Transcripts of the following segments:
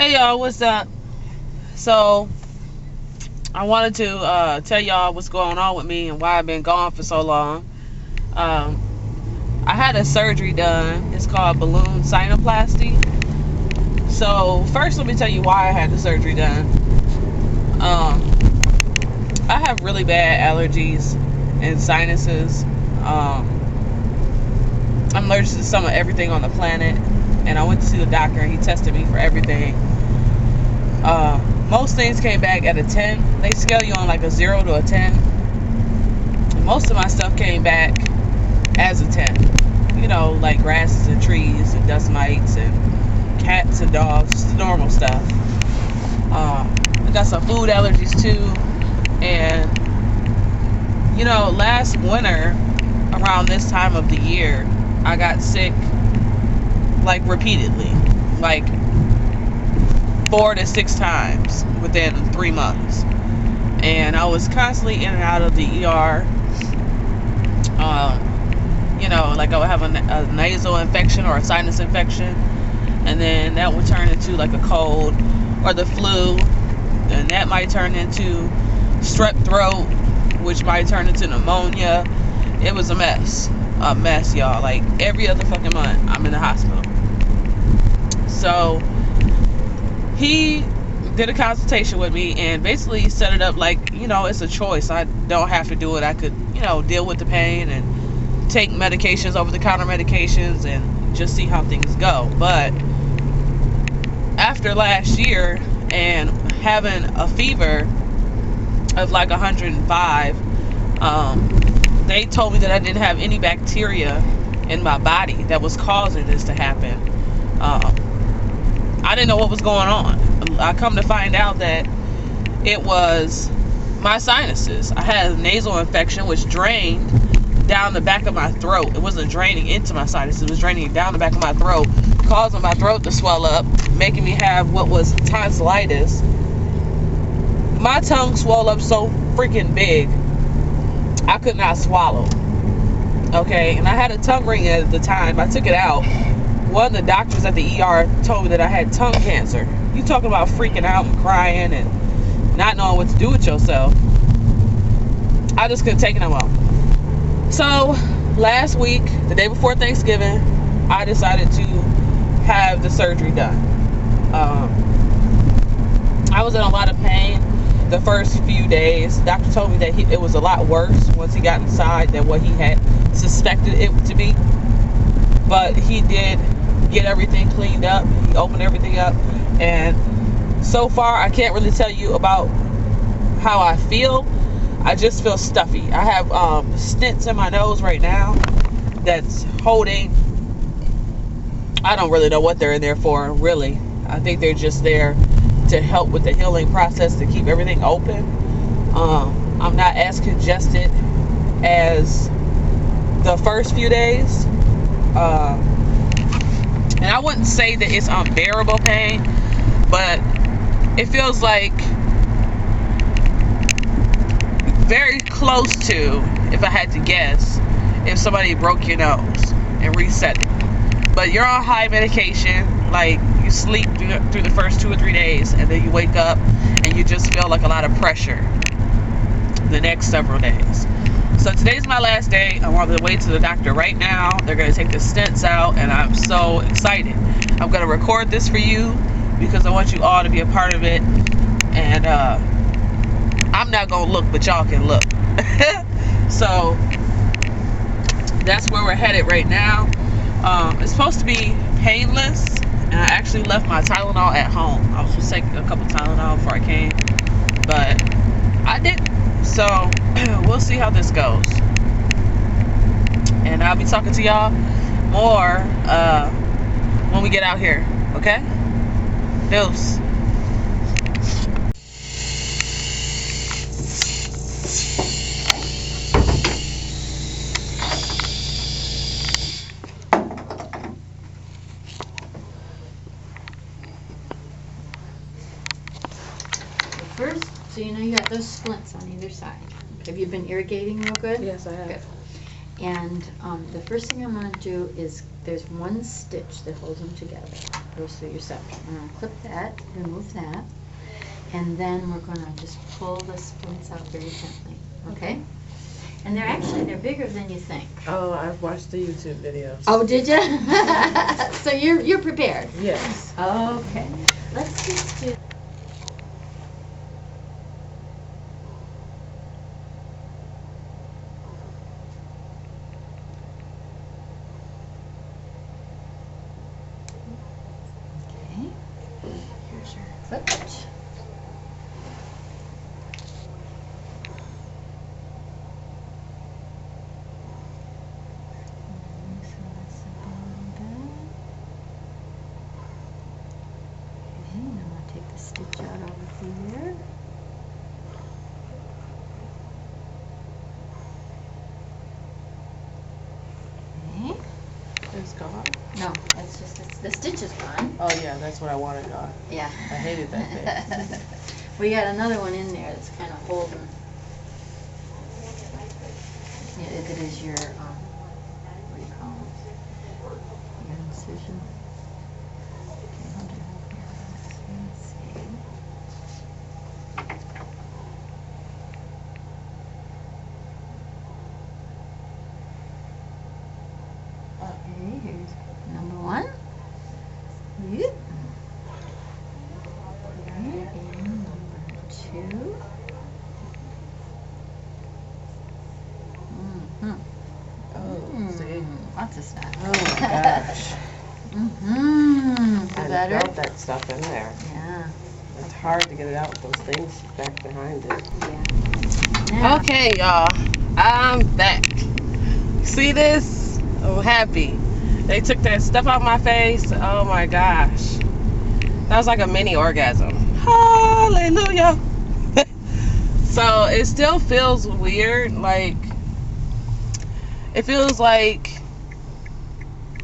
Hey y'all, what's up? So I wanted to tell y'all what's going on with me and why I've been gone for so long. I had a surgery done. It's called balloon sinuplasty. So first, let me tell you why I had the surgery done. I have really bad allergies and sinuses. I'm allergic to some of everything on the planet, and I went to see the doctor and he tested me for everything. Most things came back at a 10. They scale you on like a 0 to a 10. Most of my stuff came back as a 10. You know, like grasses and trees and dust mites and cats and dogs, just the normal stuff. I got some food allergies too. And, you know, last winter, around this time of the year, I got sick like repeatedly. Like 4 to 6 times within 3 months, and I was constantly in and out of the ER. You know, like I would have a nasal infection or a sinus infection, and then that would turn into like a cold or the flu, and that might turn into strep throat, which might turn into pneumonia. It was a mess, y'all. Like every other fucking month, I'm in the hospital. So he did a consultation with me and basically set it up like, you know, it's a choice. I don't have to do it. I could, you know, deal with the pain and take medications, over-the-counter medications, and just see how things go. But after last year and having a fever of like 105, they told me that I didn't have any bacteria in my body that was causing this to happen. I didn't know what was going on. I come to find out that it was my sinuses. I had a nasal infection which drained down the back of my throat. It wasn't draining into my sinuses. It was draining down the back of my throat, causing my throat to swell up, making me have what was tonsillitis. My tongue swelled up so freaking big, I could not swallow. Okay, and I had a tongue ring at the time. I took it out. One of the doctors at the ER told me that I had tongue cancer. You talking about freaking out and crying and not knowing what to do with yourself. I just couldn't take it no more. So last week, the day before Thanksgiving, I decided to have the surgery done. I was in a lot of pain the first few days. The doctor told me that it was a lot worse once he got inside than what he had suspected it to be. But he did get everything cleaned up. He opened everything up, and so far I can't really tell you about how I feel. I just feel stuffy. I have stents in my nose right now that's holding. I don't really know what they're in there for, really. I think they're just there to help with the healing process, to keep everything open. I'm not as congested as the first few days. And I wouldn't say that it's unbearable pain, but it feels like very close to, if I had to guess, if somebody broke your nose and reset it. But you're on high medication, like you sleep through the first 2 or 3 days, and then you wake up and you just feel like a lot of pressure the next several days. So today's my last day. I'm on the way to the doctor right now. They're going to take the stents out, and I'm so excited. I'm going to record this for you because I want you all to be a part of it. And I'm not going to look, but y'all can look. So that's where we're headed right now. It's supposed to be painless, and I actually left my Tylenol at home. I was supposed to take a couple Tylenol before I came, but I didn't. So we'll see how this goes, and I'll be talking to y'all more when we get out here. Okay? Deuce. First, so you know you got those splints on either side. Have you been irrigating real good? Yes, I have. Good. And the first thing I'm going to do is there's one stitch that holds them together. goes through your septum. I'm going to clip that, remove that, and then we're going to just pull the splints out very gently, okay? And they're bigger than you think. Oh, I've watched the YouTube videos. Oh, did you? So you're prepared? Yes. Okay. Let's just do... Okay. Here's your clip. Take the stitch out over here. Okay. It's gone? No, it's just the stitch is gone. Oh yeah, that's what I wanted gone. Yeah. I hated that thing. We got another one in there that's kind of holding. Yeah, it is your what do you call it? Your incision. Okay, hold it up here. Let's see. Okay, here's number one. Yep. Okay, and number two. Oh, see? Lots of stuff. Oh my gosh. Feel I better? felt that stuff in there. Yeah. It's hard to get it out with those things back behind it. Yeah. Now, Okay, y'all, I'm back. See this? I'm happy. They took that stuff out my face. Oh my gosh. That was like a mini orgasm. Hallelujah. So it still feels weird. Like, it feels like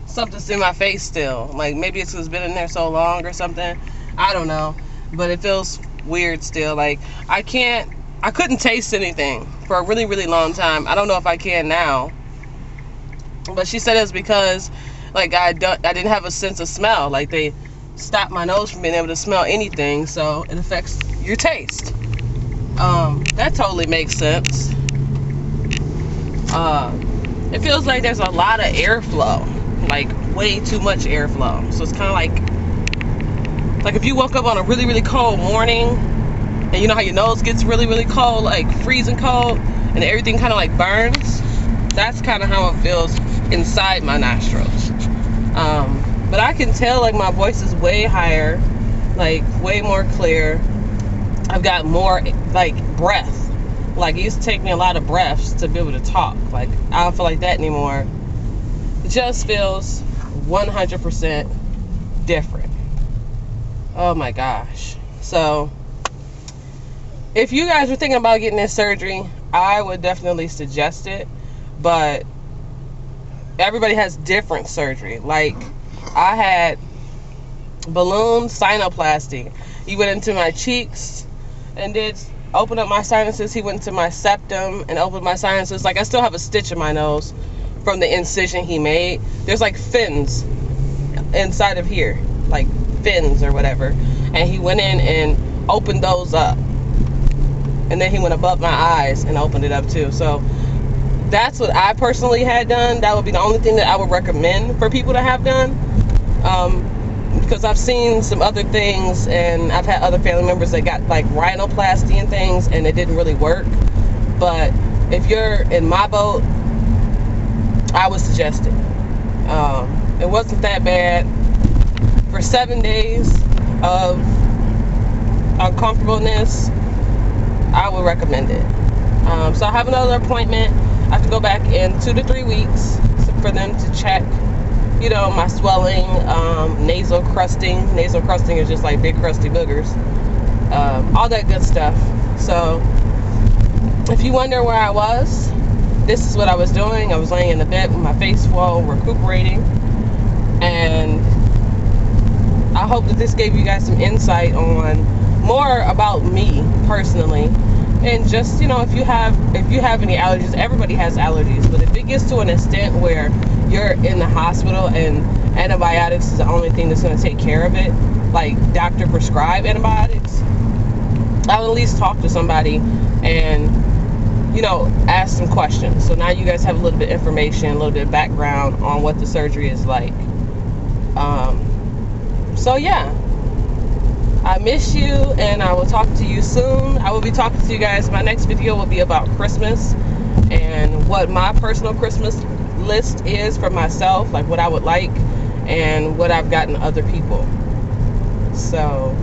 something's in my face still. Like maybe it's 'cause it's been in there so long or something. I don't know. But it feels weird still. Like I couldn't taste anything for a really, really long time. I don't know if I can now. But she said it was because like I didn't have a sense of smell. Like they stopped my nose from being able to smell anything, so it affects your taste. That totally makes sense. It feels like there's a lot of airflow, like way too much airflow. So it's kind of like if you woke up on a really, really cold morning, and you know how your nose gets really, really cold, like freezing cold, and everything kind of like burns. That's kind of how it feels inside my nostrils. But I can tell like my voice is way higher, like way more clear. I've got more like breath. Like it used to take me a lot of breaths to be able to talk. Like I don't feel like that anymore. It just feels 100% different. Oh my gosh. So if you guys are thinking about getting this surgery, I would definitely suggest it. But everybody has different surgery. Like I had balloon sinuplasty. He went into my cheeks and did open up my sinuses. He went into my septum and opened my sinuses. Like I still have a stitch in my nose from the incision he made. There's like fins inside of here, like fins or whatever. And he went in and opened those up. And then he went above my eyes and opened it up too. So that's what I personally had done. That would be the only thing that I would recommend for people to have done. Because I've seen some other things, and I've had other family members that got like rhinoplasty and things, and it didn't really work. But if you're in my boat, I would suggest it. It wasn't that bad. For 7 days of uncomfortableness, I would recommend it. So I have another appointment. I have to go back in 2 to 3 weeks for them to check, you know, my swelling, nasal crusting. Nasal crusting is just like big crusty boogers. All that good stuff. So if you wonder where I was, this is what I was doing. I was laying in the bed with my face swole, recuperating. And I hope that this gave you guys some insight on more about me personally And just, if you have any allergies, everybody has allergies, but if it gets to an extent where you're in the hospital and antibiotics is the only thing that's going to take care of it, like doctor prescribed antibiotics, I would at least talk to somebody and ask some questions. So now you guys have a little bit of information, a little bit of background on what the surgery is like. So yeah, I miss you, and I will talk to you soon. I will be talking to you guys. My next video will be about Christmas and what my personal Christmas list is for myself, like what I would like and what I've gotten other people. So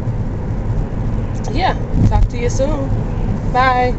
yeah, talk to you soon. Bye.